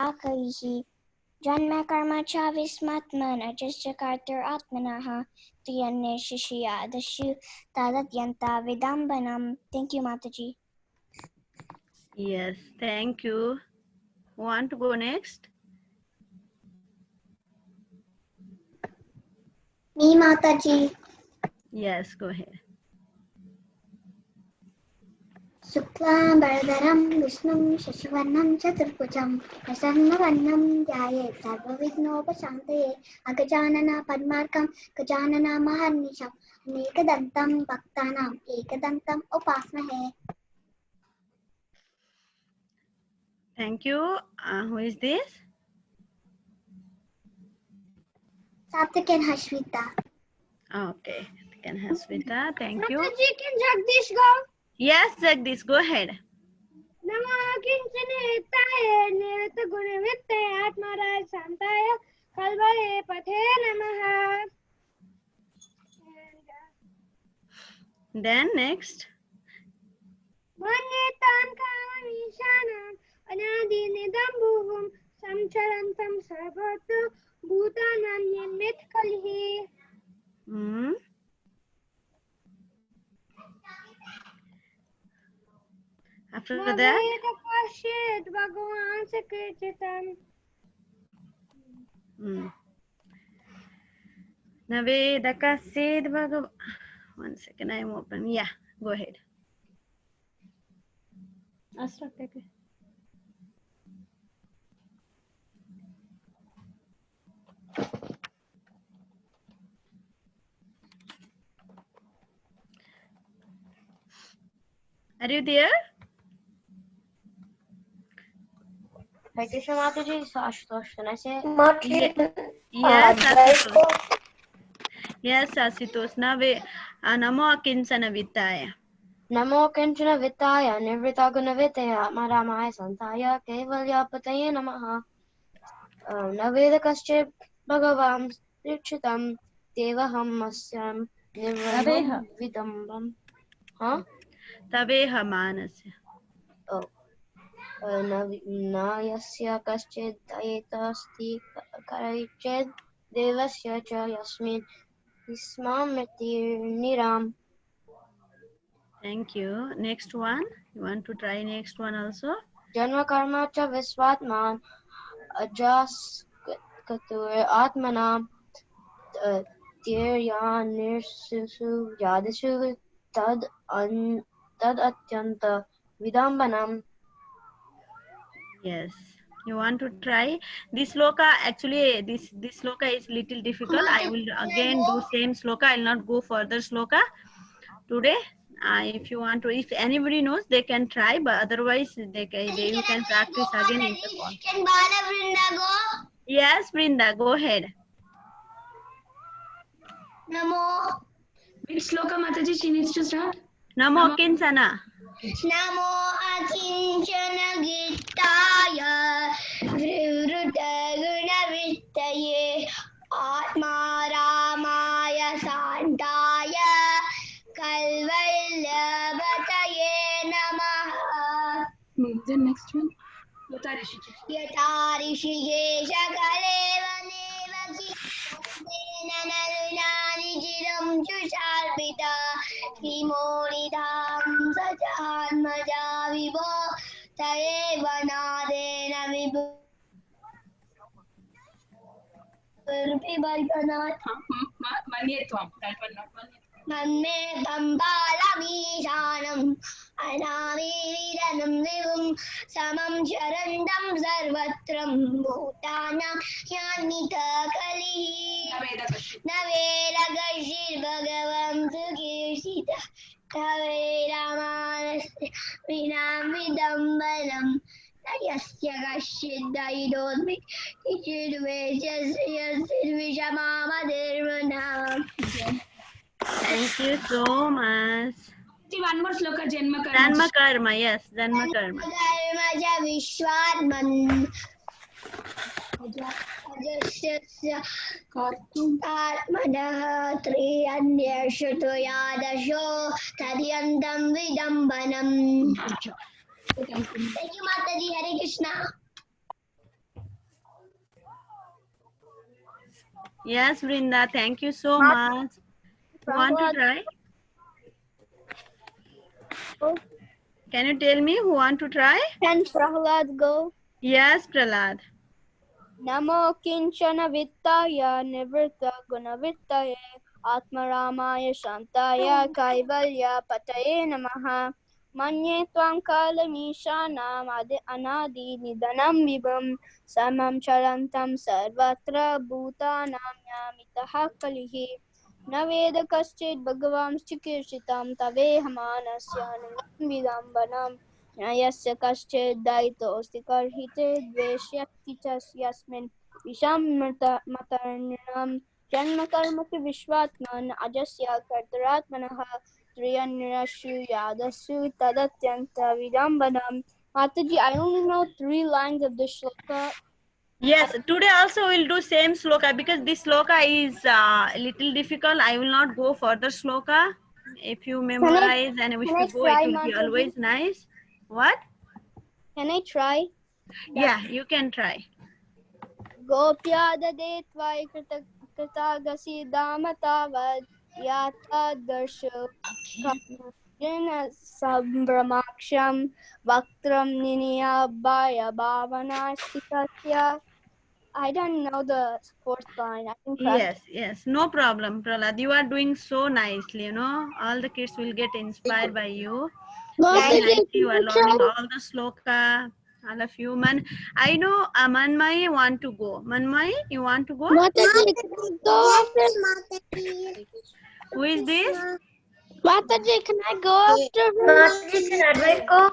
आकैः जन्म कर्म च विस्मत्मनजस्य कर्तुरात्मनः त्रियन्नेशिष्यादशु तदत्यन्ता विदम्बनम्. Thank you, Mataji. Yes, thank you. Want to go next? Me, Mataji. Yes, go ahead. शुक्लाम्बरधरं विष्णुं शशिवर्णं चतुर्भुजं प्रसन्नवदनं ध्यायेत् सर्वविघ्नोपशान्तये अगजानन पद्मार्कं गजाननमहर्निशम् अनेकदन्तं भक्तानां एकदन्तम् उपास्महे. Thank you. Who is this? Satvik and Hashvita. Okay, can Hasvita. Thank you. Mataji, can Jagdish go? Yes, Jagdish, go ahead. नमो किंचनेताय निरतगुणवित्ते आत्मराय शान्ताय कल्वये पथे नमः. Then next. मन्येतां काममीशानाम् अनादिनिदं भुवं संचरन्तं सर्वत्र भूतानां निर्मितकलिः. Hmm. After that. नवेदकश्चित् भगवान् सकृचितम्. Navedakasid Bhagav. One second, I am open. Yeah, go ahead. Asra, take it. Are you there? Hare Krishna Mataji, Ashutosh, can I say? Yes, Ashutosh. Yes, Ashutosh. Namo Akinsana Vitaya. Namo Kanchana Vitaya, Nirvritaguna Vitaya, Atmaramaya Santaya, Kevalyapataye Namaha. Naveda Kaschip Bhagavam Richitam Devaham Masyam Nirvanam Vidambam. Huh? Taveha Manasya. Oh. Nayasya Kaschid Dayetasti Karaichid Devasya Cha Yasmin Ismamriti Niram. Thank you. Next one. You want to try next one also? Janma Karma Cha Viswatman Ajas Katur Atmanam Tirya Nirsusu Yadisu Tad Atyanta Vidambanam. Yes. You want to try this sloka? Actually, this sloka is little difficult. I will again do same sloka. I will not go further sloka today. If you want to, if anybody knows, they can try. But otherwise, you can practice again in the call. Can Bala Vrinda go? Yes, Brinda, go ahead. Namo. Which sloka Mataji she needs to start? Namo Kinsana. Namo akinchana gittaya vrivruta gunavittaye atma ramaya santaya kalvalyabhataye namaha. The next one. Yata Rishikesha kaleva nevaki Nalunani jiram chusharpita Kimolidham sajanmaja vivo Taye vanadena vibu Purpibalkanat Manyetvam. That one, not Manyetvam. Manme Bambalamishanam Anamividanam Vivum Samam Charandam Sarvatram Bhutanam Yanita Kalihi Navera Gashir Bhagavam Sukirshita Kavera Manasya Vinam Vidambanam Yasya Gashir Daidodmi Ichidveshasya Sirvishamamadhirmanam. Thank you so much. One more sloka, Janma Karma. Janma Karma, yes, Janma Karma. Karmaja Vishwadman Ajasya Atmanaha Triyanyashutu Yadasho Tadyantam Vidambanam. Thank you, Mataji. Hare Krishna. Yes, Vrinda, thank you so much. You want to try? Can you tell me who want to try? Can Prahlad go? Yes, Prahlad. Namo kinchana vittaya nivritta gunavittaye atmaramaya shantaya kaivalya pataye namaha manye tvam kalamishana anadi nidanam vibham samam charantam sarvatra bhutanam yamitaha kalihi naveda kaschid bhagavam chikirsitam tavehamanasya vidambanam यस्य कश्चित् दायित्वोऽस्ति कर्हिते द्वेष्यति च यस्मिन् विषं मतर्णं जन्म कर्म च विश्वात्मन् अजस्य कर्तरात्मनः त्रियन्यसु यादसु तदत्यन्त विडम्बनम्. Mataji, I only know 3 lines of the shloka. Yes, today also we'll do same sloka because this sloka is a little difficult. I will not go further sloka. If you memorize and if can I you go, try, it will be Mataji? always nice. What? Can I try? Yeah, you can try. Gopya dade tvai kritagasi damatavad yata darsho Jena Sambramaksham Vaktram Niniyabhaya Bhavana Stikasya. I don't know the 4th line. I can try. Yes, no problem, Prahlad. You are doing so nicely, you know. All the kids will get inspired by you. Very nicely, you are learning all the sloka. All of you, I know Manmai want to go. Manmai, you want to go? Mataji, Who is this? Mataji, can I go after her? Mataji, can Advait go?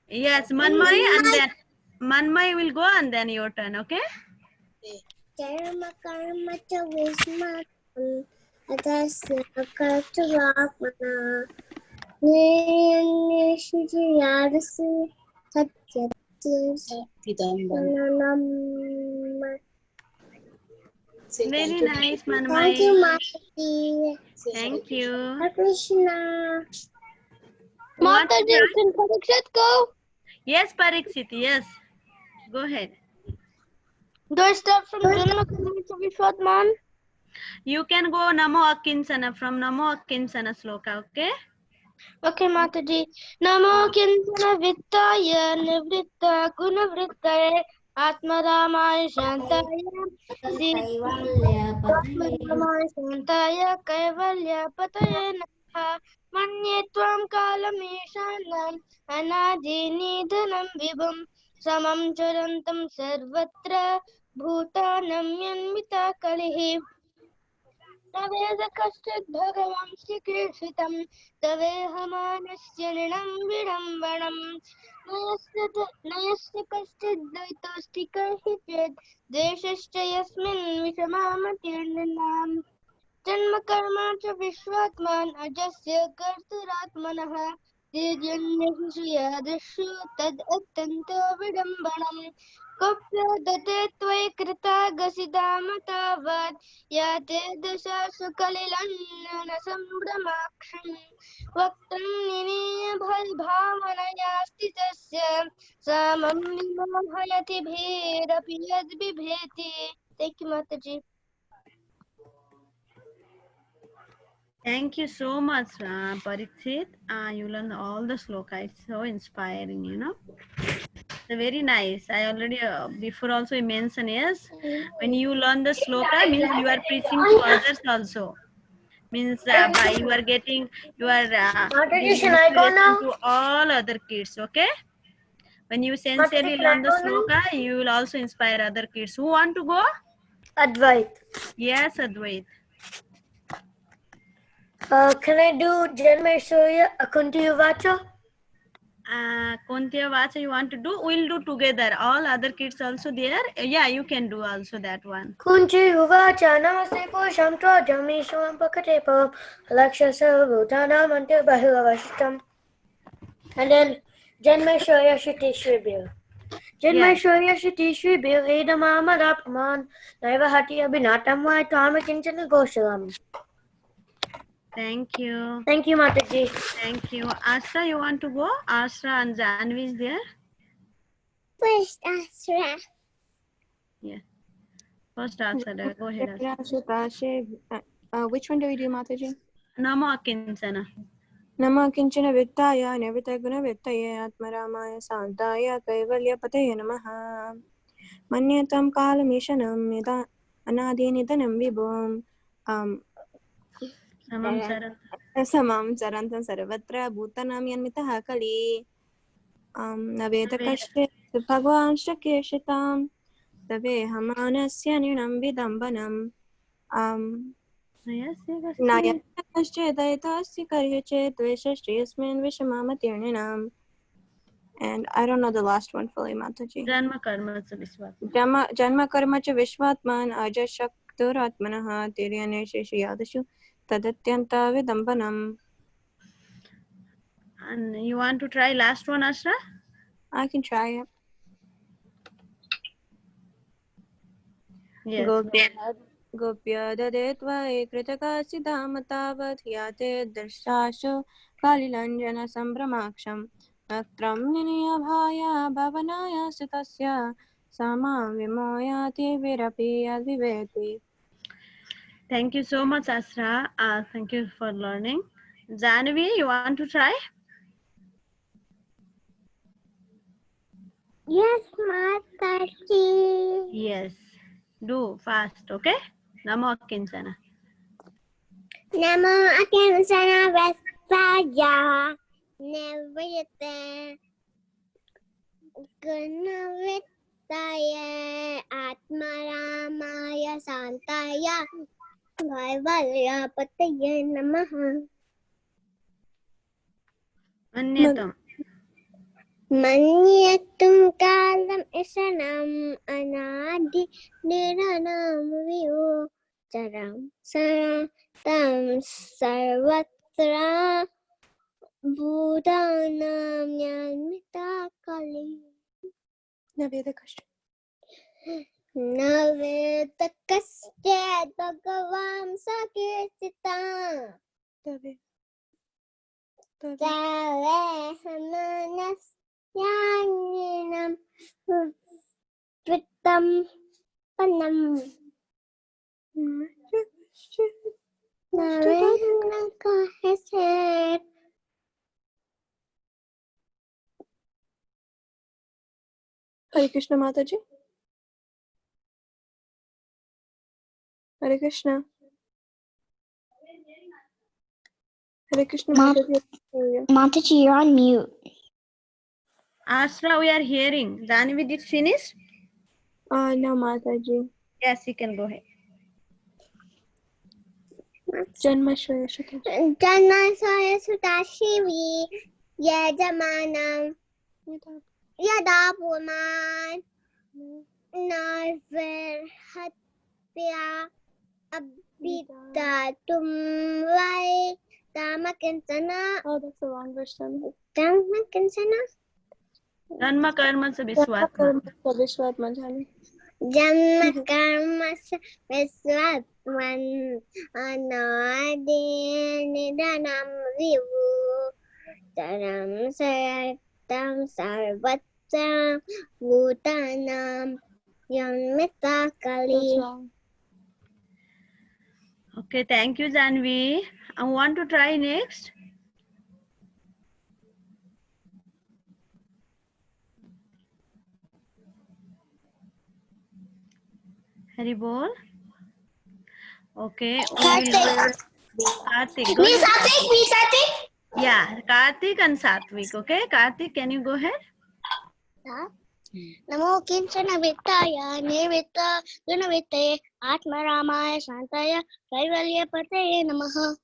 Yes, Manmai, and then Manmai will go and then your turn, okay? Karma karma cha vismatam adasya kartarakmana nishiji yadasu satyatishanam. Very nice, Manmai. Thank you, Mataji. Thank you. Hare Krishna. Want to Mataji, try? can Parikshit go? Yes, Parikshit, yes. Go ahead. Do I start from Janma Karma cha Vishwatman? You can go Namo Akinsana from Namo Akinsana sloka, okay? Okay, Mataji. Namo Kinsana Vittaya Nivritta Gunavrittaye Atmaramaya Shantaya Atmaramaya Shantaya Kaivalya Pataye Namaha Manye Tvam Kalameshanam Anadi Nidhanam Vibham Samam Charantam Sarvatra Bhutanam Yanmita Kalihi Naveda Kashtit Bhagavam Shikirsitam Tavehamanasya Nidam Vidambanam Nayasya Kashtit Daitosti Karhichet Deshascha Yasmin Vishamamatyanam Janma Karma cha Vishwatman Ajasya Kartaratmanaha Didyanyashu Yadashu Tad Attanta Vidambanam Kopya Date Tvai Krita Gasidamatavat Yate Dashasu Kalilanana Sambramaksham Vaktam Niniya Bhalbhavanayasti Tasya Samam Vimohayati Bherapi Yad Bibheti. Thank you, Mataji. Thank you so much, Parikshit. You learned all the sloka. It's so inspiring, you know. So very nice. I already, before also mentioned, yes, when you learn the sloka, means you are preaching to others also. Means by you are getting, you are Mataji, giving can I go inspiration now? to all other kids, okay? When you sincerely can I learn the go now? sloka, you will also inspire other kids. Who want to go? Advait. Yes, Advait. Can I do Janmeshwarya Akunti Vacha? Kontya Vacha you want to do? We'll do together. All other kids also there. Yeah, you can do also that one. Kunti Uvacha Namaste Pusham Twajam Ishwam Pakatepam Alakshasa Bhutanam Ante Bahilavashtam. And then Janmeshwarya Shiti Shribir. Janmeshwarya Shiti Shribir Edamamadapaman Naivahati Abhinatam Vai Tamakinchana Goshalam. Thank you. Thank you, Mataji. Thank you. Asra, you want to go? Asra and Janvi is there? First Asra. Yeah. First Aksara, go ahead. Which one do we do, Mataji? Namo Kinsana. Nama kinchana vittaya nivitaguna vittaye atmaramaya santaya kaivalyapataye namaha. Manyatam kalamishanam nida anadinitanam vibhum Samam Saran. samam sarantam sarvatra bhutanam yanmitaha kali naveda kashya bhagwan shakeshitam tave hamanasya nunam vidambanam nayasya karyachet veshashriyasmin vishamamatyrninam. And I don't know the last one fully, Mataji. Janma Karma Visvatman. Janma karma cha vishvatman ajashakturatmanaha tiryane sheshiyadashu tadatyanta vidambanam. And you want to try last one, Ashra? I can try it. Yes. Gopya dadetva ekritakasi dhamatavat yate darshashu kalilanjana sambramaksham naktram niniyabhaya bhavanaya sitasya sama vimoyati virapi adviveti. Thank you so much, Asra. Thank you for learning. Janvi, you want to try? Yes, Mataji. Yes. Do fast, okay? Namo Kinsana. Namo Akinsana Vestaya Nivite Gunavitaye Atmaramaya Santaya Kaivalyapataye Namaha. Manyatam. Manyatum kalam isanam anadi niranam viyo charam saratam sarvatra bhutanam nyanmita kali. Navedakasya bhagavam sakirtitam Hamanasyanam Vitam Panam Navedakasya. Hare Krishna, Mataji. Hare Krishna. Hare Krishna, Mataji. Mataji, you're on mute. Asra, we are hearing. Janvi, did finish? No, Mataji. Yes, you can go ahead. Janmashraya Shukla. Janmasaya Sudashivi Yajamanam Yada Puman Narverhatya Abhitatum Vai Damakinsana. Oh, that's the wrong verse. Damakinsana? Janma Karma Visvatman. Janma Karma Visvatman Anadi Nidanam Vivu Taram Saratam Sarvatra Bhutanam Yanmita Kali. Okay, thank you, Janvi. I want to try next. Hari bol. Okay. Karthik. Me, Satvik. Yeah, Karthik and Satvik. Okay, Karthik, can you go ahead? Namo Kinchana Vittaya Nivita Gunavite Atmaramaya Santaya Kaivalyapataye Namaha.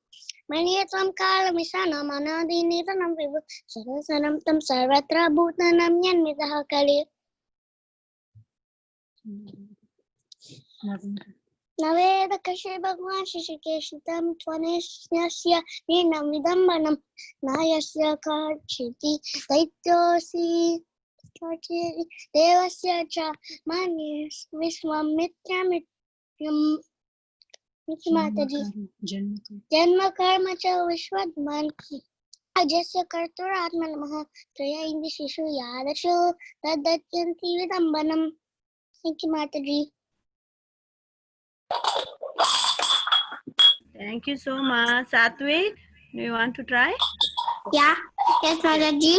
Manyatam Kalamisana Manadi Niranam Vivu Sarasanam Tam Sarvatra Bhutanam Yanmitaha Kali. Naveda Kashe Bhagwan Shishikeshitam Tvaneshyasya Ninam Vidambanam Nayasya Karchiti Daityosi Devasya cha Manis Viswamitra Mityam Mataji Janma Karma cha Vishwadman Ajasya Karturatma Namaha Traya Indi Shishu Yadashu Tadatyanti Vidambanam. Thank you, Mataji. Thank you so much. Satvik, do you want to try? Yeah. Yes, Mataji.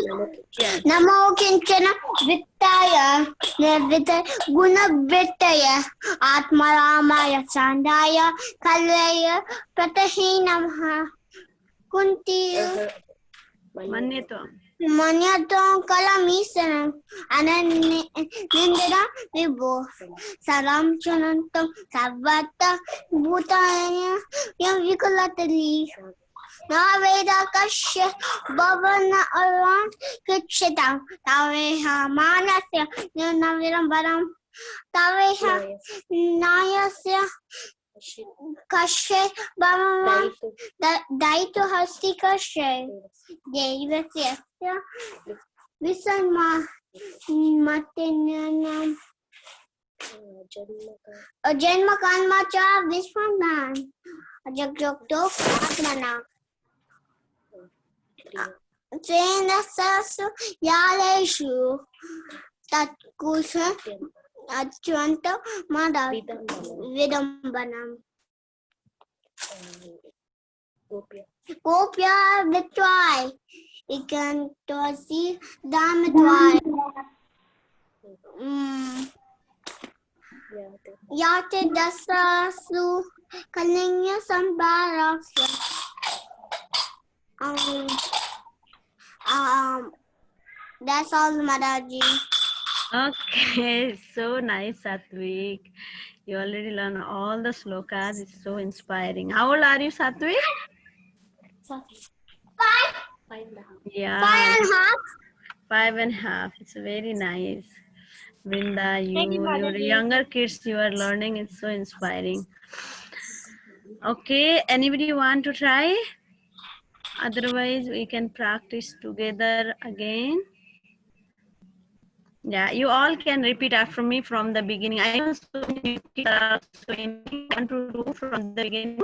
Yes. Namo Kinchana Vittaya Nirvita Guna Vittaya Atma Ramaya Sandaya Kalaya Pratahina Kunti Manyatvam. Manyatam Kalamisanam Anandra Vibho Saram Chanantam Savata Bhutanya Yam Vikalatari Naveda Kasha Bhavana Aran Kichitam Taveha Manasya Naviram Baram Taveha Nayasya Kashe Bhavana Daito Hasti Kashe Devasya Visanma Matinanam Janma Kanmacha Vishwanan Jagjokto Atmana Sasu Yaleshu Tatkusha Achwanta Mada Vidambanam Kopya Vitwai Ikantosi Damitwai Yate Dasasu Kalinya Sambarasya That's all, Madaji. Okay, so nice, Satvik. You already learned all the slokas. It's so inspiring. How old are you, Satvik? 5 Yeah, 5.5. 5.5. It's very nice. Vrinda, your younger kids you are learning. It's so inspiring. Okay, anybody want to try? Otherwise, we can practice together again. Yeah, you all can repeat after me from the beginning. I know so many kids are want to do from the beginning.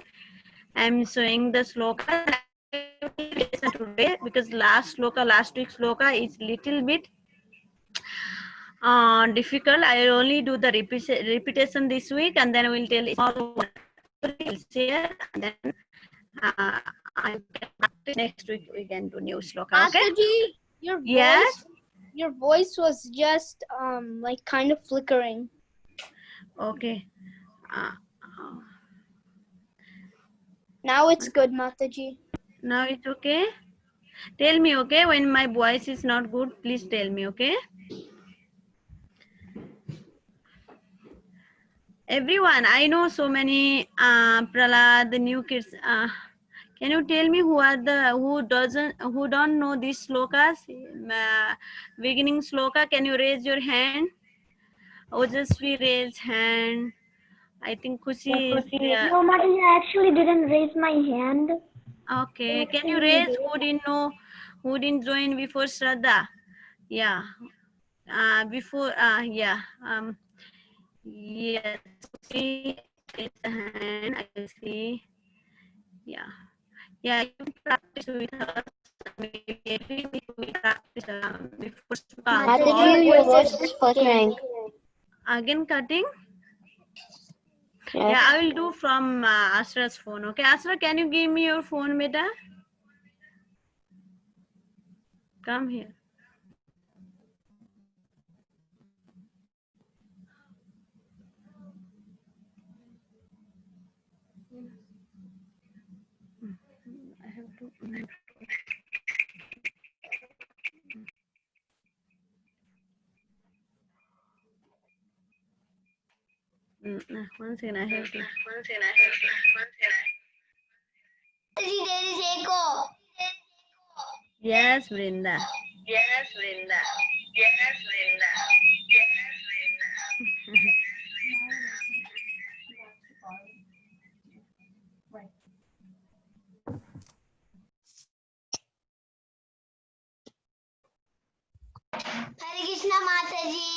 I'm showing the sloka today because last week's sloka is little bit difficult. I only do the repetition this week, and then we'll tell all one. Share, and then next week we can do new sloka. Okay? Mataji, your voice was just like kind of flickering. Okay. Now it's good, Mataji. Now it's okay. Tell me, okay, when my voice is not good, please tell me, okay? Everyone, I know so many Prahlad, the new kids. Can you tell me who don't know these slokas? Beginning sloka, can you raise your hand? Ojasvi raise hand. I think Khushi is there. No, Mataji, I actually didn't raise my hand. Okay, can you raise who didn't know, who didn't join before Shraddha? Yeah. Before, yeah. Yes. See, it's a hand. I can see. Yeah. Yeah, you can practice with us. Maybe every week we practice before Shraddha. Mataji, your voice is flickering. Again cutting? Yes. Yeah, I will do from Asra's phone. Okay, Asra, can you give me your phone, beta? Come here. I have to. One second, I have to. There is echo. Yes, Vrinda. Hare Krishna, Mataji.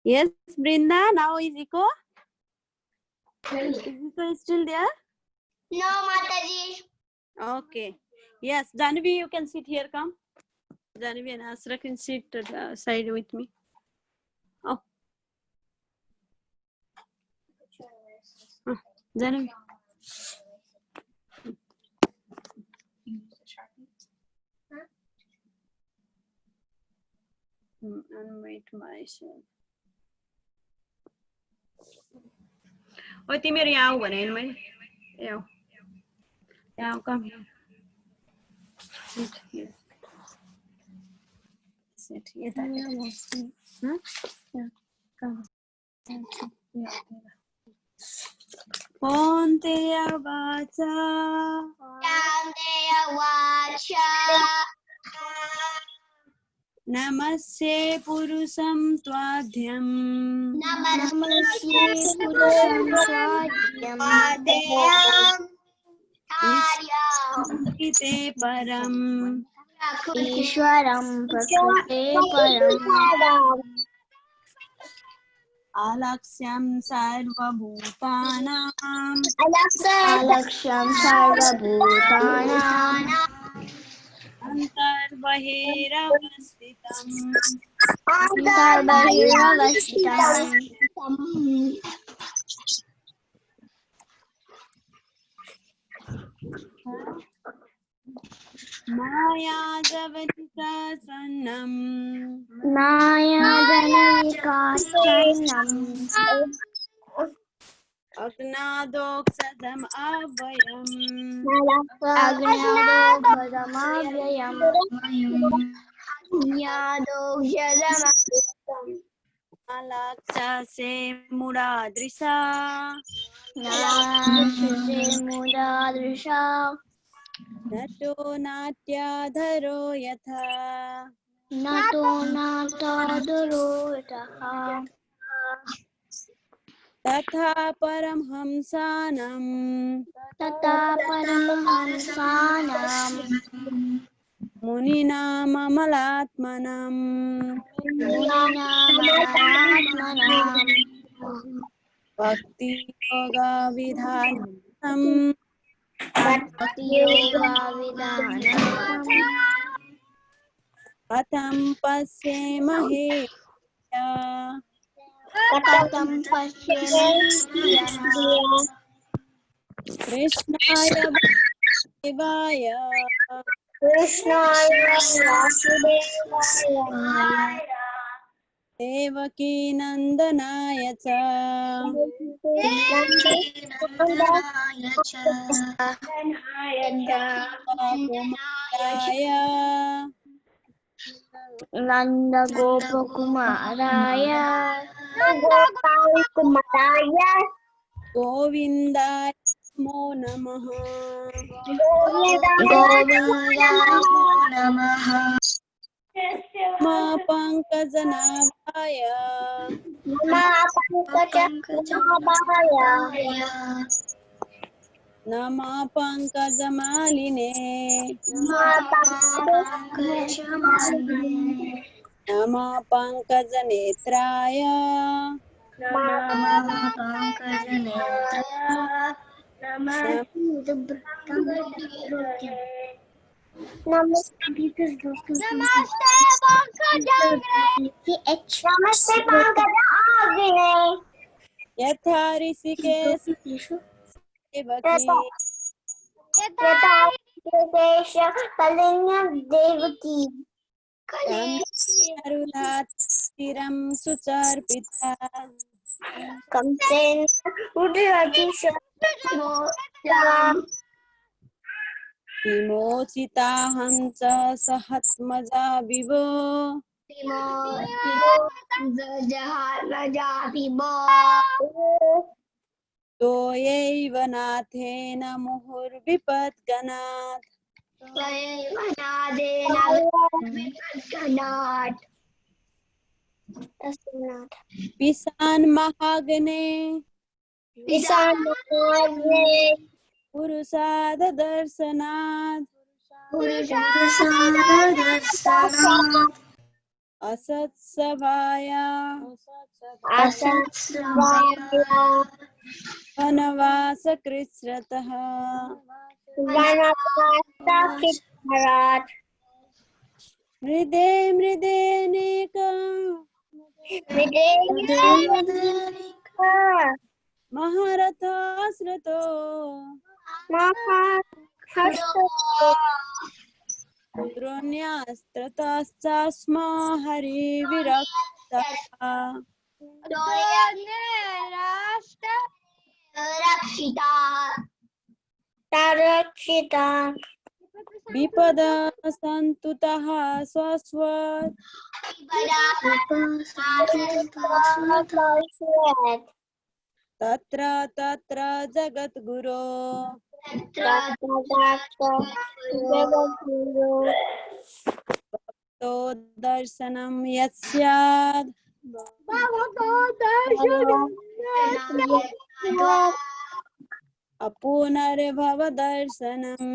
Yes, Brinda. Now is echo? Is echo still there? No, Mataji. Okay. Yes, Janavi, you can sit here. Come. Janavi and Asra can sit side with me. Oh. Then unmute myself. ओए तिमीहरु यहाँ आऊ भने मैले यहाँ आऊ कम sit यता Ponteya vacha Namaste Purusam Twadhyam Ite Param Ishwaram Prakrite Param Alaksyam Sarvabhutanam Alaksham Sarvabhutanam Antarbahiravastitam Antarbahiravastitam Maya Javanika Sannam Maya Janavikasanam Agnadoksadam Abhayam Agnadokadamavyayam Agnadokadamavyayam Alaksa se Muradrisa Nalakshase Mudadrisha Nato Natyadharo Yatha Nato Nataduro Yataha Tatha Paramhamsanam Tata Paramhamsanam Muninam Amalatmanam Muninamatmanam Bhakti Yoga Vidhanam Bhakti Yoga Vidhanam Katham Pasyemahe Katham Pashyamya Krishnaya Vasudevaya Krishnaya Vasudevaya Devaki Nandanaya cha Kumaraya Nanda Gopakumaraya Govindaya Namo Namaha Govinda Namaha Ma Pankajanavaya Nama Pankajamaline Nama Pankajanetraya Yatha Rishikesh Devaki Narudhat Tiram Sucharpita Kamsen Udrati Vimochitaham cha sahatmaja vivo Toyaiva nathena muhur vipatganat Pisan Mahagne Purusada Darsanat Asat Savaya Vanavasa Krishrataha Mride Mride Neka महारथास्रतो द्रोण्यास्त्रताश्चास्मा हरिविरक्तः रक्षिता विपदा सन्तुतः स्वस्वत् तत्र तत्र जगद्गुरो तो दर्शनं यस्याद् अपुनर्भव दर्शनम्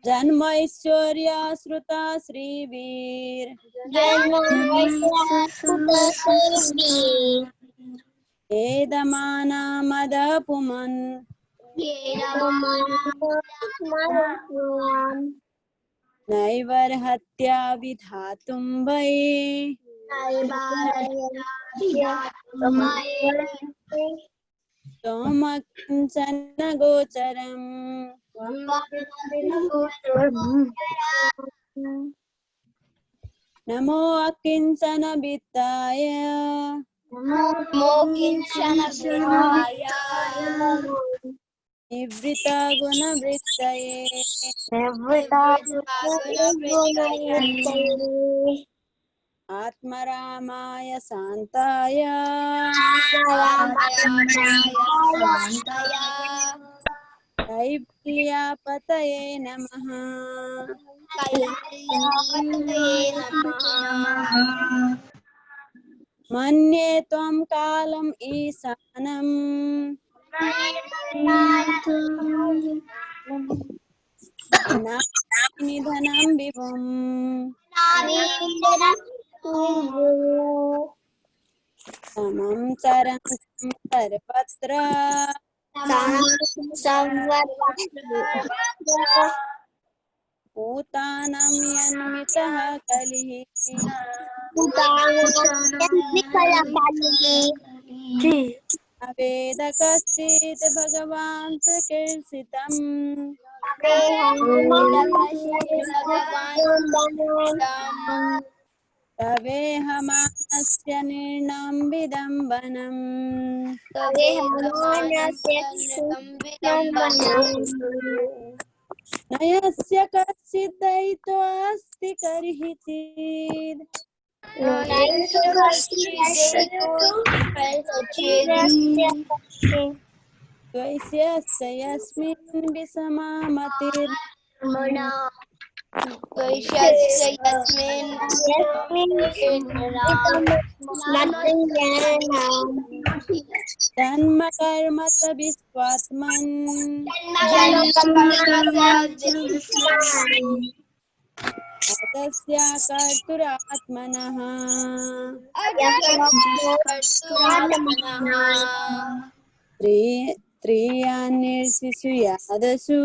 जन्मैश्वर्याश्रुता श्रीवीर एदमाना मदपुमन् नैवर्हत्या विधातुं वै सोमकिञ्चन गोचरम् नमो अकिञ्चन वित्ताय निवृत्ता गुणवृत्तये आत्मरामाय शान्ताय कैवल्यापतये नमः मन्ये त्वं कालम् ईशानम् निधनं विभुम् समं चरन्तं सर्वत्र भूतानां यन्मितः कलिः अवेद कश्चित् भगवान् प्रकीर्तितम् तवेहमानस्य निर्णं विडम्बनम् न यस्य कश्चित् दयितोऽस्ति कर्हिचित् द्वैष्यस्य यस्मिन् विषमा मतिर् जन्म कर्म च विश्वात्मन् अतस्य कर्तुरात्मनः त्रियान्यर्षिषु यादसु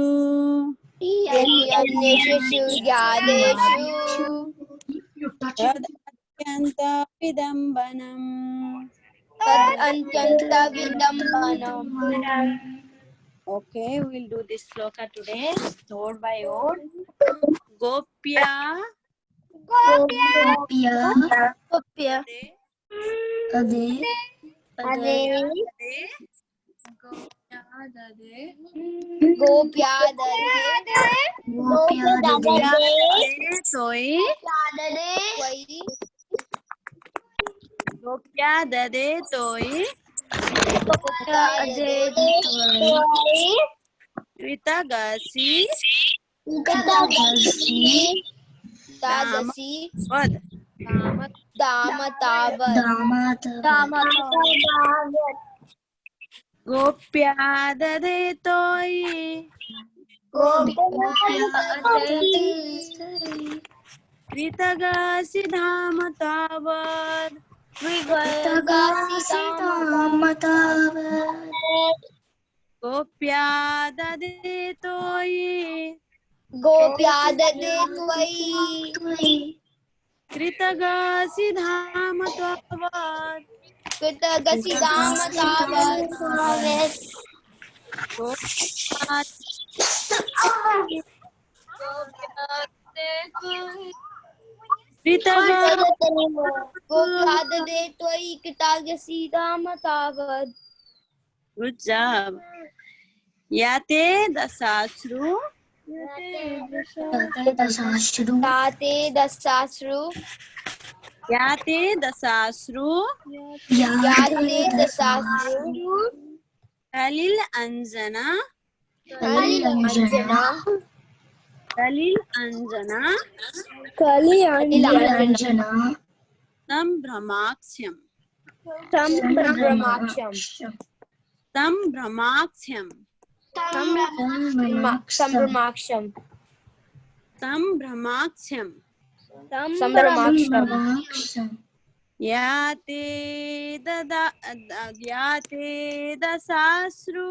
तदत्यन्ता विडम्बनम् Okay, we'll do this sloka today, word by word. Gopya Gopya dade toi Ritagasi Vad Gopya dade toi Ritagasi dhama tavad Gopya dade toi कृतगसि धाम त्ववत् कृतगसि धाम तावत् गोप्याददे त्वयि कृतागसि धाम तावत्. Good job. याते दशाश्रु ताते दशाश्रु याते दशाश्रु याते दशाश्रु कलिल अंजना कलिलांजना संभ्रमाक्ष्यम संभ्रमाक्षम संभ्रमाक्ष्यम संभ्रमाक्षम संभ्रमाक्ष्यम संभ्रमाक्षम याते दशाश्रु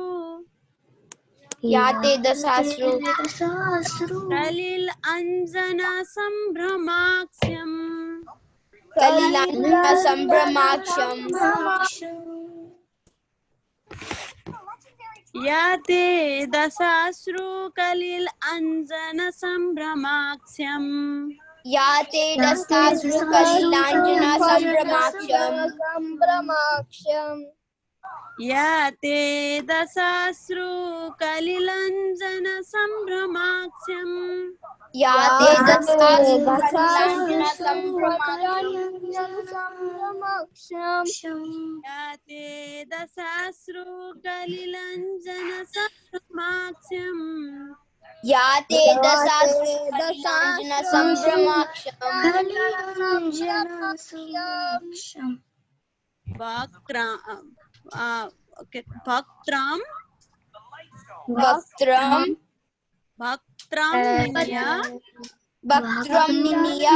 याते दशाश्रु कलिल अंजना संभ्रमाक्ष्यम कलिलांजना संभ्रमाक्षम याते दशाश्रु कलिल अंजन संभ्रमाक्ष्यम याते दशाश्रु कलिलांजना संभ्रमाक्षम याते दशाश्रु कलिलंजन संभ्रमाक्ष्यम याते दशाश्रु कलिलांजना संभ्रमाक्षम याते दशाश्रु कलिलंजन संभ्रमाक्ष्यम याते दशाश्रु कलिलांजना संभ्रमाक्षम भक्त्राम वक्त्रम भक्त्रम निन्या वक्त्रम निन्या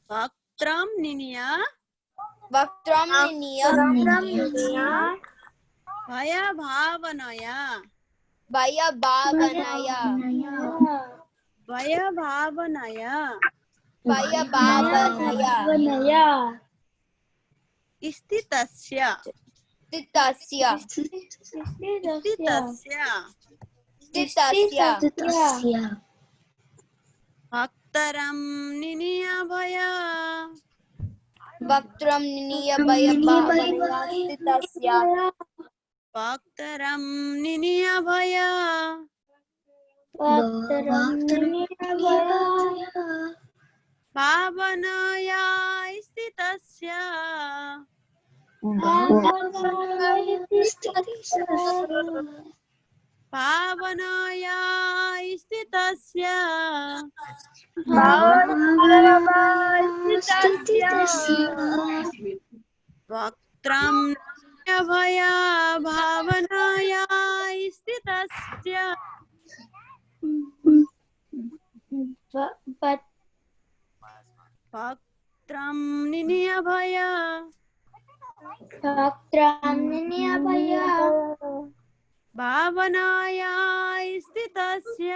भक्त्रम निन्या वक्त्रम निन्या भय भावनया भय भावनया भय भावनया भय भावनया स्थितस्य स्थितस्य भक्तरम निन्या भय वक्त्रम निन्या भय भावनया स्थितस्य भक्तरम निन्या भय भावनया स्थितस्य भावनया स्थितस्य वक्त्रं भय भावनया स्थितस्य वक्त्रं निन्या भय भावनया स्थितस्य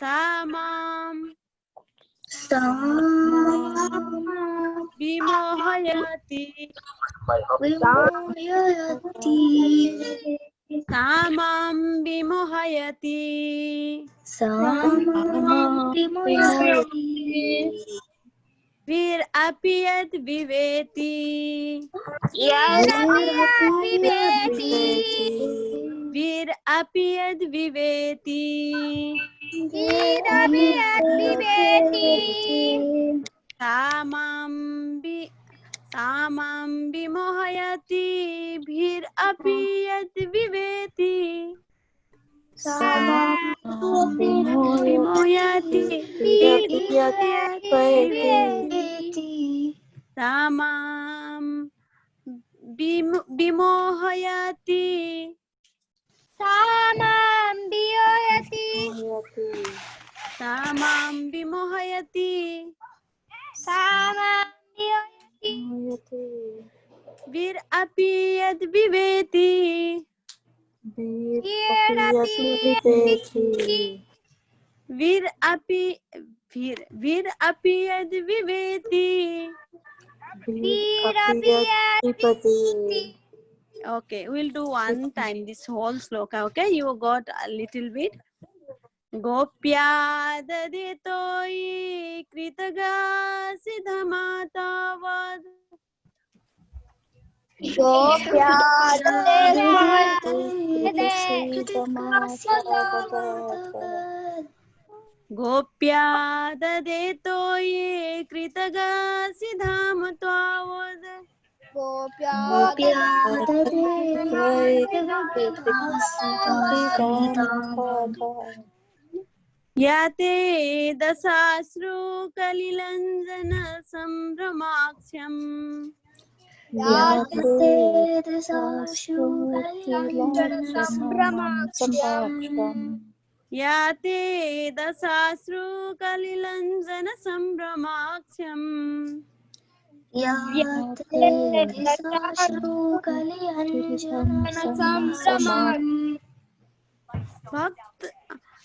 सा मां विमोहयति सा मां विमोहयति वीरपि यद् विवेति वीरपि यद् विवेति सा मां विमोहयति वीरपि यद् विवेति विमोहयति सा मां विमोहयति सा मां विमोहयति वीरपि यद् विवेति Vir api yad viveti. Okay, we'll do one time this whole sloka. Okay, you got a little bit. Gopya daditoi kritaga siddhamata Gopya daditoi kritaga siddhamata Yate dasasru kalilanjana sambramaksyam Yate dasasru kalilanjana sambramaksyam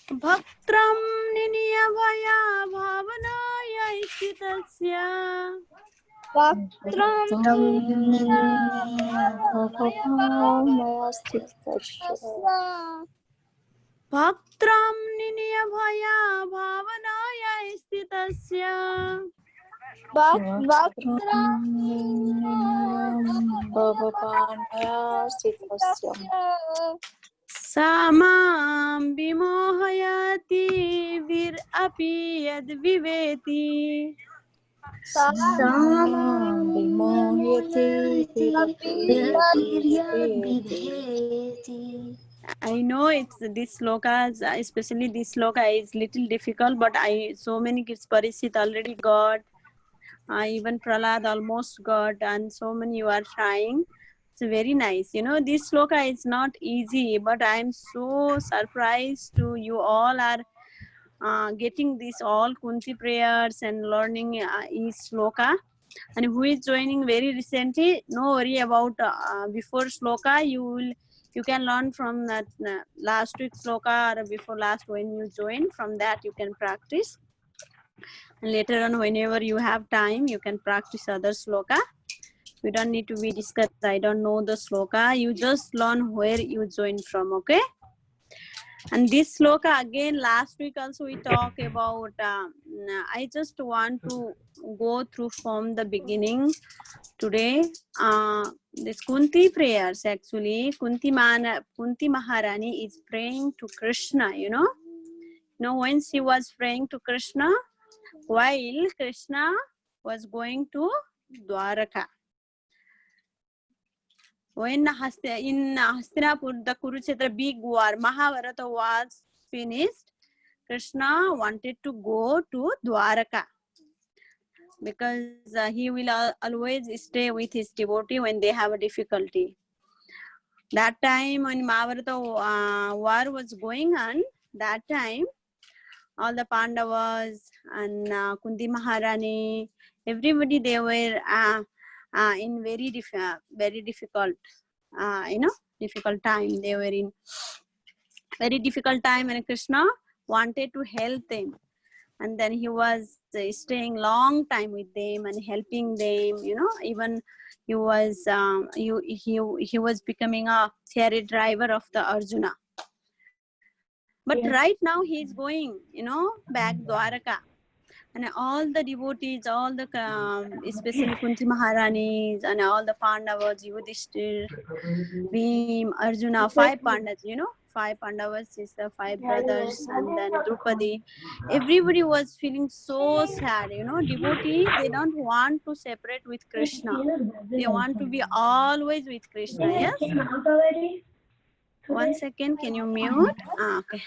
Bhaktram niniyavaya bhavanaya ishitasya Bhaktram niniyavaya bhavanaya ishitasya Samam vimohayati vir api yad viveti I know it's this sloka, especially this sloka is little difficult, but so many kids Parishit already got, even Pralad almost got, and so many you are trying. It's very nice. You know, this sloka is not easy, but I am so surprised to you all are getting this all Kunti prayers and learning each sloka. And who is joining very recently, no worry about before sloka. You can learn from that last week sloka or before last when you join. From that you can practice. And later on, whenever you have time, you can practice other sloka. You don't need to be discussed. I don't know the sloka. You just learn where you join from, okay? And this sloka again, last week also we talked about, I just want to go through from the beginning today. This Kunti prayers actually, Kunti Maharani is praying to Krishna, you know. When she was praying to Krishna, while Krishna was going to Dwaraka. When in Hastinapur, the Kurukshetra big war, Mahabharata was finished, Krishna wanted to go to Dwaraka because he will always stay with his devotee when they have a difficulty. That time when Mahabharata war was going on, that time all the Pandavas and Kunti Maharani, everybody, they were in very difficult, difficult time. They were in very difficult time, and Krishna wanted to help them. And then he was staying long time with them and helping them. Even he was he was becoming a chariot driver of the Arjuna. But right now he is going, back Dwaraka. And all the devotees, all the, especially Kunti Maharanis and all the Pandavas, Yudhishthir, Bhim, Arjuna, 5 Pandavas, 5 Pandavas is the 5 brothers, and then Draupadi. Everybody was feeling so sad, devotees, they don't want to separate with Krishna. They want to be always with Krishna, yes? 1 second, can you mute? Okay.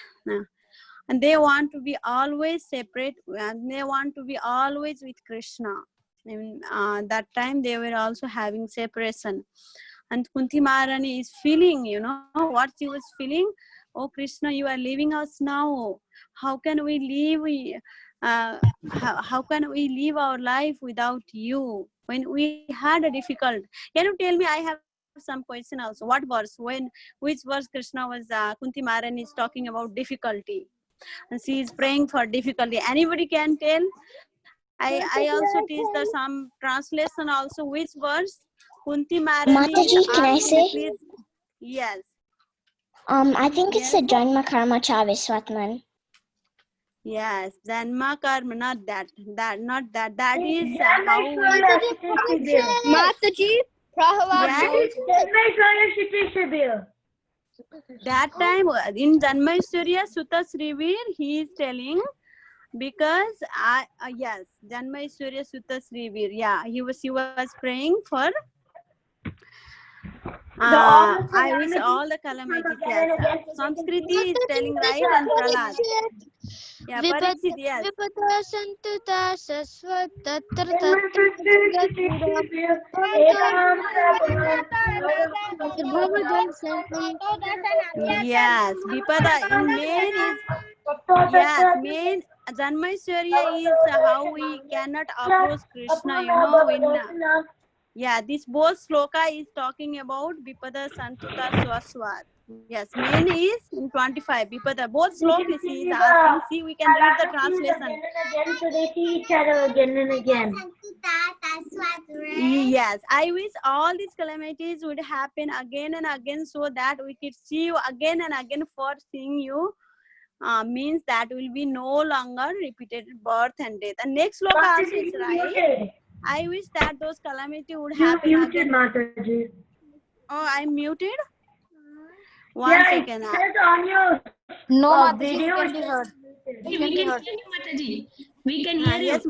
And they want to be always separate, and they want to be always with Krishna. And that time they were also having separation. And Kunti Maharani is feeling, what she was feeling. Oh Krishna, you are leaving us now. How can we live? How can we live our life without you? When we had a difficult, can you tell me? I have some question also. What verse? Which verse Krishna was Kunti Maharani is talking about difficulty, and she is praying for difficulty. Anybody can tell? I also teach the some translation also. Which verse Kunti Maharani Mataji, can I asked, say? please? Yes. I think it's the Yes. Janma Karma Cha Viswatman. Yes, Janma karma, not that. Not that. That is Janma how we. Mataji, Prahalad Yes. knows. That time in Janmaishwarya Sutta Srivir, he is telling because yes, Janmaishwarya Sutta Srivir. Yeah, he was praying for. I wish all the calamities. Yes, Samskriti is telling right and Prahlad. Yeah, Parikshit, yes. Vipada santuta saswat tatra Yes, Vipada in main is yes, main Janmaishwarya is how we cannot approach Krishna, in yeah, this both sloka is talking about Vipada Santuta Swaswat. Yes, main is in 25. Vipada, both slokas he is asking. See, we can read the translation. So they see each other again and again. Yes, I wish all these calamities would happen again and again so that we could see you again and again. For seeing you means that will be no longer repeated birth and death. And next sloka also is right. I wish that those calamities would happen again. Mataji. Oh, I'm muted. One second. It says on your No, video. We can hear you, Mataji. We can hear you. Yes.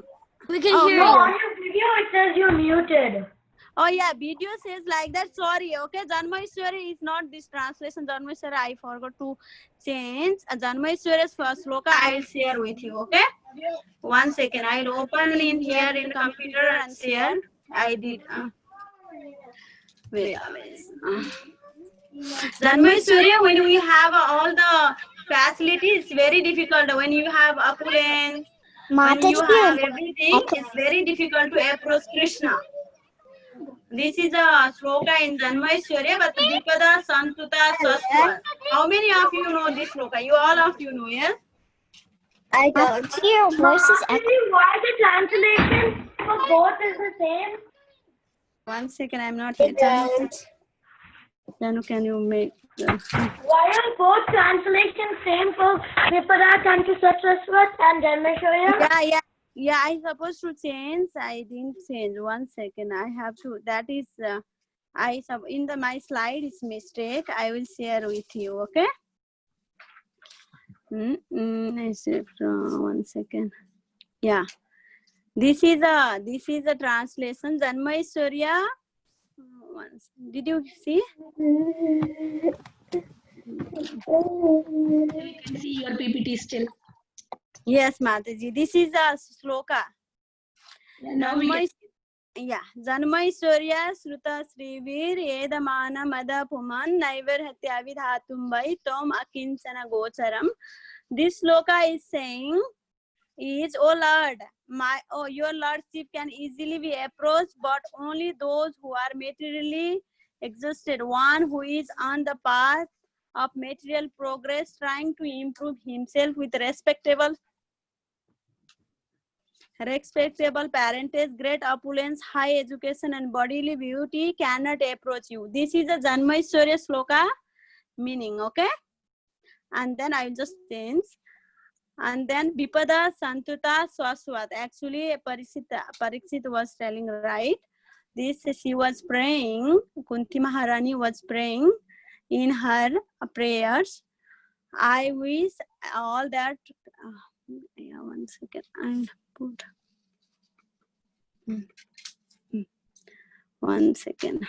we can Oh, hear No, you. on your video it says you're muted. Oh yeah, video says like that. Sorry, okay. Janmaishwari is not this translation. Janmaishwari, I forgot to change. Janmaishwari's first sloka I will share with you, okay? One second. I'll open in here in computer and share. I did. Wait a minute. Janmaishwari, when we have all the facilities, it's very difficult. When you have opulence, when you have everything, it's very difficult to approach Krishna. This is a sloka in Janmaishwarya, but Vipada Santuta Swaswat. How many of you know this sloka? You all of you know, yes? I don't. Your voice is echoing. Why the translation for both is the same? One second, I'm not here. Janu, can you make Why are both translations same for Vipada Santusaswat and Janmaishwarya? Yeah, I supposed to change. I didn't change. One second. I have to. That is, in my slide is mistake. I will share with you. Okay. I said, one second. Yeah. This is a translation. Janmaishwarya. Did you see? We can see your PPT still. Yes, Mataji. This is a sloka. Now we can. Janmaishwarya Sruta Srivir Edamana Mada Puman Naivar Hatyavidhatumbai Tom Akinchana Gocharam. This sloka is saying is, O Lord, your Lordship can easily be approached, but only those who are materially exhausted, one who is on the path of material progress, trying to improve himself with respectable parentage, great opulence, high education, and bodily beauty cannot approach you. This is a Janmaishwarya sloka meaning, okay? And then I will just change. And then Vipada Santuta Swaswat. Actually, Parikshit was telling right. This she was praying. Kunti Maharani was praying in her prayers. I wish all that. Yeah, one second. I'll put. One second.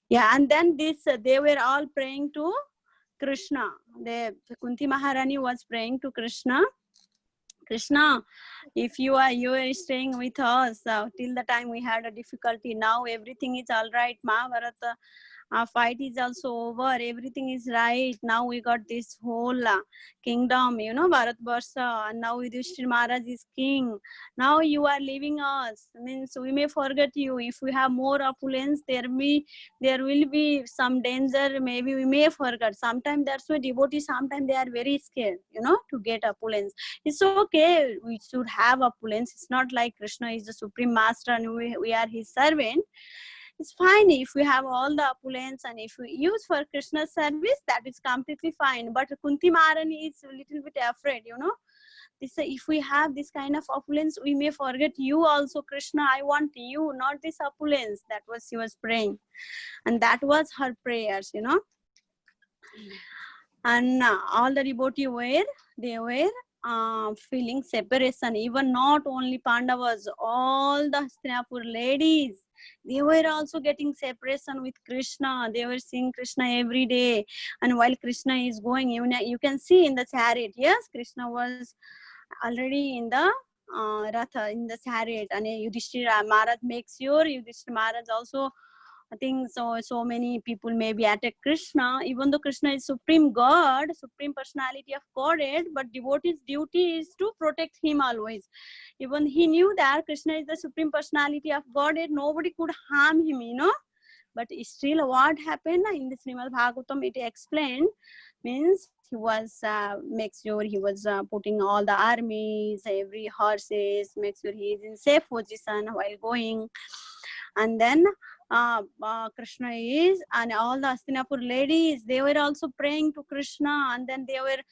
Yeah, and then this they were all praying to Krishna. Kunti Maharani was praying to Krishna. Krishna, if you are staying with us till the time we had a difficulty, now everything is all right. Mahabharata our fight is also over, everything is right. Now we got this whole kingdom, you know, Bharatvarsha, and now Yudhishthira Maharaj is king. Now you are leaving us, means we may forget you. If we have more opulence, there will be some danger, maybe we may forget. Sometimes that's why devotees, sometimes they are very scared, you know, to get opulence. It's okay, we should have opulence. It's not like Krishna is the supreme master and we are his servant. It's fine if we have all the opulence and if we use for Krishna's service, that is completely fine. But Kunti Maharani is a little bit afraid, you know. This, if we have this kind of opulence, we may forget you also, Krishna. I want you, not this opulence. That was she was praying, and that was her prayers, you know. And all the devotees were feeling separation. Even not only Pandavas, all the Hastinapur ladies, they were also getting separation with Krishna. They were seeing Krishna every day. And while Krishna is going, you can see in the chariot, yes, Krishna was already in the Ratha, in the chariot. And Yudhishthira Maharaj makes sure Yudhishthira Maharaj also, I think so many people maybe attack Krishna, even though Krishna is supreme God, supreme personality of Godhead, but devotee's duty is to protect him always. Even he knew that Krishna is the supreme personality of Godhead, nobody could harm him, you know. But still what happened in the Srimad Bhagavatam, it explained, means he was, make sure he was putting all the armies, every horses, make sure he is in safe position while going. And then Krishna is, and all the Hastinapur ladies, they were also praying to Krishna, and then they were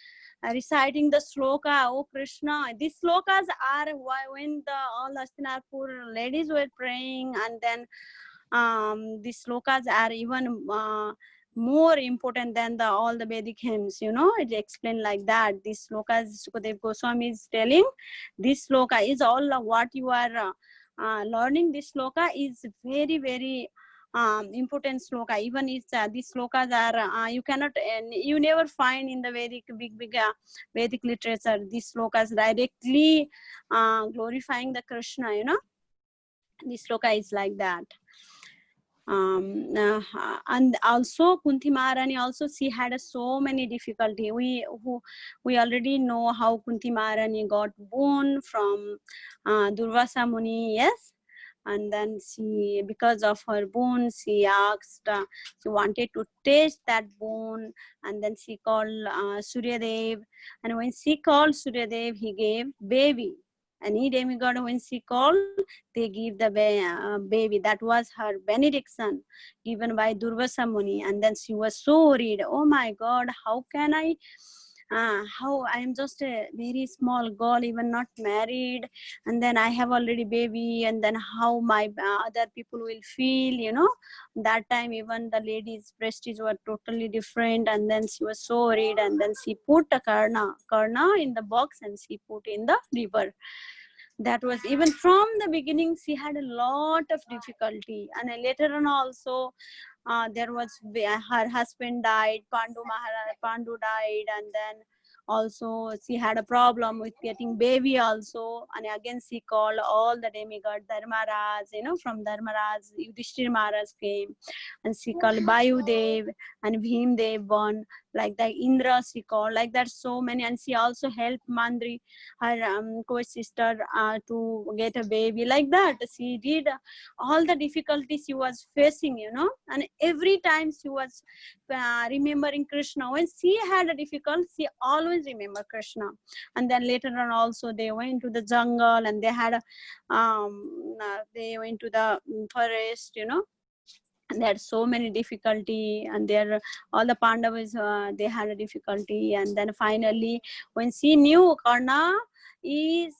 reciting the sloka, oh Krishna. These slokas are when all the Hastinapur ladies were praying, and then these slokas are even more important than all the Vedic hymns, you know. It explained like that. These slokas, Sukadev Goswami is telling, this sloka is all what you are learning. This sloka is very, very important sloka. Even it's these slokas are you cannot, you never find in the Vedic big Vedic literature these slokas directly glorifying the Krishna, you know. This sloka is like that. And also Kunti Maharani also, she had so many difficulty. We already know how Kunti Maharani got boon from Durvasa Muni, yes. And then she, because of her boon, she asked, she wanted to taste that boon, and then she called Suryadev. And when she called Suryadev, he gave baby. Any demigod, when she called, they give the baby. That was her benediction given by Durvasa Muni. And then she was so worried. Oh my God, how can I? How I am just a very small girl, even not married, and then I have already baby, and then how my other people will feel, you know. That time even the ladies' prestige were totally different, and then she was so worried, and then she put a karna in the box and she put in the river. That was, even from the beginning, she had a lot of difficulty. And later on also, there was, her husband died, Pandu died, and then also she had a problem with getting baby also. And again she called all the demigod, Dharmaraj, you know, from Dharmaraj, Yudhishthira Maharaj came, and she called Vayudev and Bhimdev one, like that. Indra she called, like that, so many. And she also helped Mandri, her co-sister, to get a baby, like that. She did all the difficulties she was facing, you know. And every time she was remembering Krishna. When she had a difficulty, she always remember Krishna. And then later on also, they went to the jungle, and they had they went to the forest, you know. And they had so many difficulty, and there all the Pandavas, they had a difficulty. And then finally, when she knew Karna is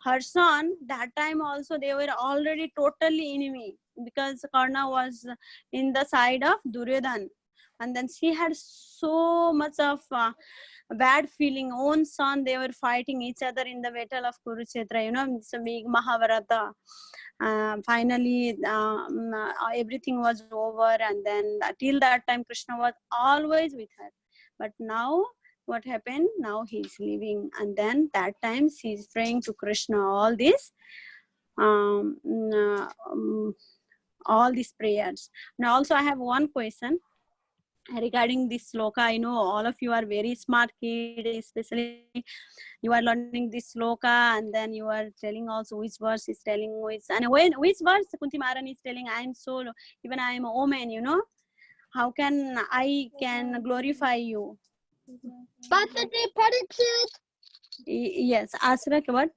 her son, that time also they were already totally enemy, because Karna was in the side of Duryodhan. And then she had so much of bad feeling. Own son, they were fighting each other in the battle of Kurukshetra, you know. It's a big Mahabharata. Finally everything was over, and then till that time Krishna was always with her. But now what happened? Now he's leaving, and then that time she's praying to Krishna all this all these prayers. Now also I have one question regarding this sloka. I know all of you are very smart kids, especially you are learning this sloka, and then you are telling also which verse is telling which, and which verse Kunti Maharani is telling I am so, even I am a woman, you know, how can I can glorify you. Mataji, Parikshit. Yes, Asra, what?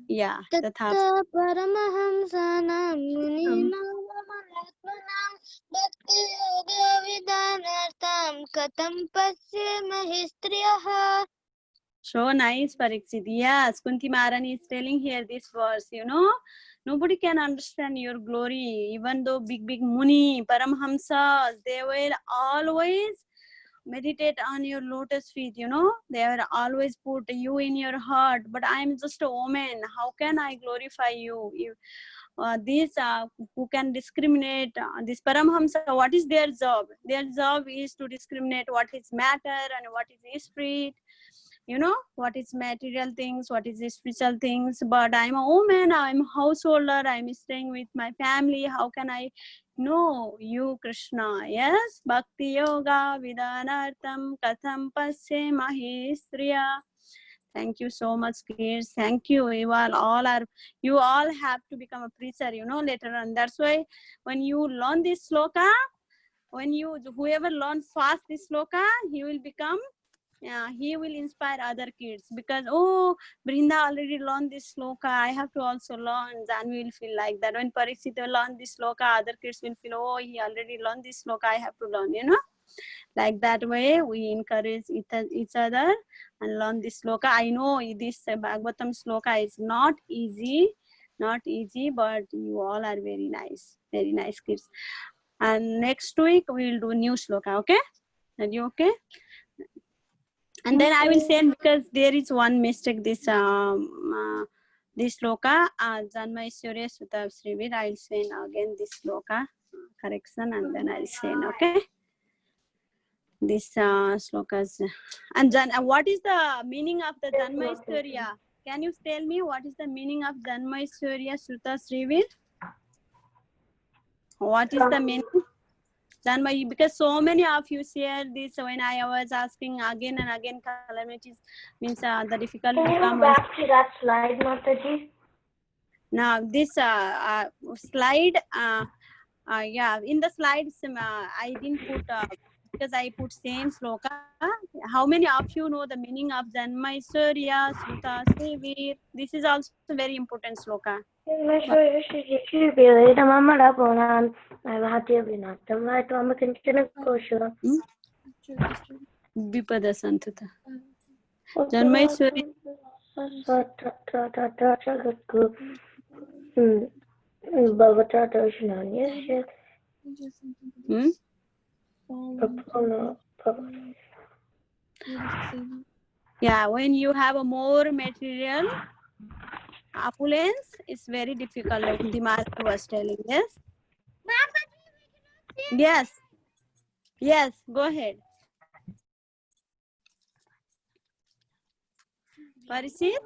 Yeah, Tattva Paramahamsanam Muninam Mahatmanam Bhakti Yoga Vidanartam Katam Pasyamahi Striyaha. So nice, Parikshit. Yes, Kunti Maharani is telling here this verse, you know, nobody can understand your glory, even though big Muni, Paramhamsas, they will always meditate on your lotus feet, you know, they will always put you in your heart, but I am just a woman, how can I glorify you? These who can discriminate, this Paramhamsa, what is their job? Their job is to discriminate what is matter and what is spirit, you know, what is material things, what is spiritual things. But I'm a woman, I'm a householder, I'm staying with my family, how can I know you, Krishna? Yes, Bhakti Yoga Vidanartam Katham Pasyamahi Striya. Thank you so much, kids. Thank you. You all have to become a preacher, you know, later on. That's why when you learn this sloka, whoever learns fast this sloka, he will become, he will inspire other kids, because oh, Brinda already learned this sloka, I have to also learn. And we will feel like that. When Parikshit will learn this sloka, other kids will feel, oh, he already learned this sloka, I have to learn, you know. Like that way, we encourage each other and learn this sloka. I know this Bhagavatam sloka is not easy, but you all are very nice kids. And next week we will do new sloka, okay? Are you okay? And then I will say, because there is one mistake, this sloka, Janma Ishwarya Sutta Srivir, I will say again this sloka correction, and then I will say, okay? This slokas. And what is the meaning of the Janma Ishwarya? Can you tell me what is the meaning of Janma Ishwarya Sutta Srivir? What is the meaning? Janma, because so many of you share this, when I was asking again and again, calamities means the difficulty. Can you go back to that slide, Mataji? Now this slide, yeah, in the slides I didn't put because I put same sloka. How many of you know the meaning of Janma Ishwarya Sutta Srivir? This is also very important sloka. Vipada Santuta. Janma Ishwarya. Yeah, when you have a more material opulence, it's very difficult, like Dimar was telling. Yes, yes, go ahead. Parikshit?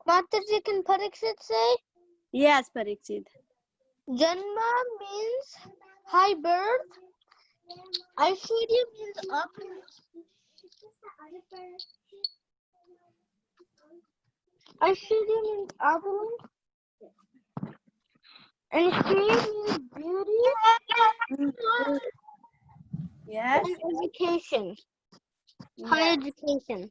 Mataji, can Parikshit say? Yes, Parikshit. Janma means high birth. Aishwarya means opulence. Aishwarya means opulence. And Shri means beauty. Yes. And education. Higher education.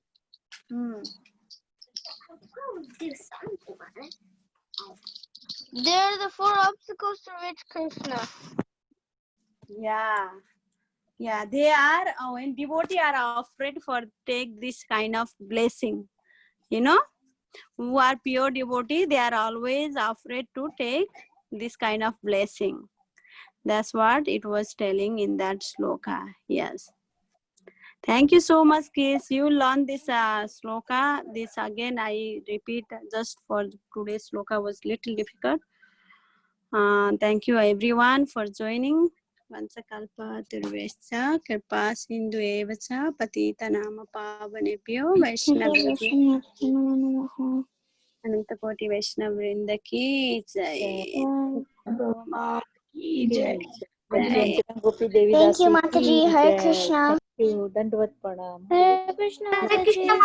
They are the 4 obstacles to reach Krishna. Yeah, they are, when devotees are afraid for take this kind of blessing, you know, who are pure devotee, they are always afraid to take this kind of blessing. That's what it was telling in that sloka. Yes. Thank you so much, kids. You learn this sloka. This again, I repeat, just for today's sloka was little difficult. Thank you everyone for joining. वंशकल्पतरुश्च कृपा सिन्धुएव च पतितानां पावनेभ्यो वैष्णवेभ्यो अनंतकोटि वैष्णव वृंद की जय। गोपी देवी Thank you, दासी Mataji. की Hare जय। Krishna. Thank you. दंडवत प्रणाम। Hare Krishna, Hare Krishna, Mataji.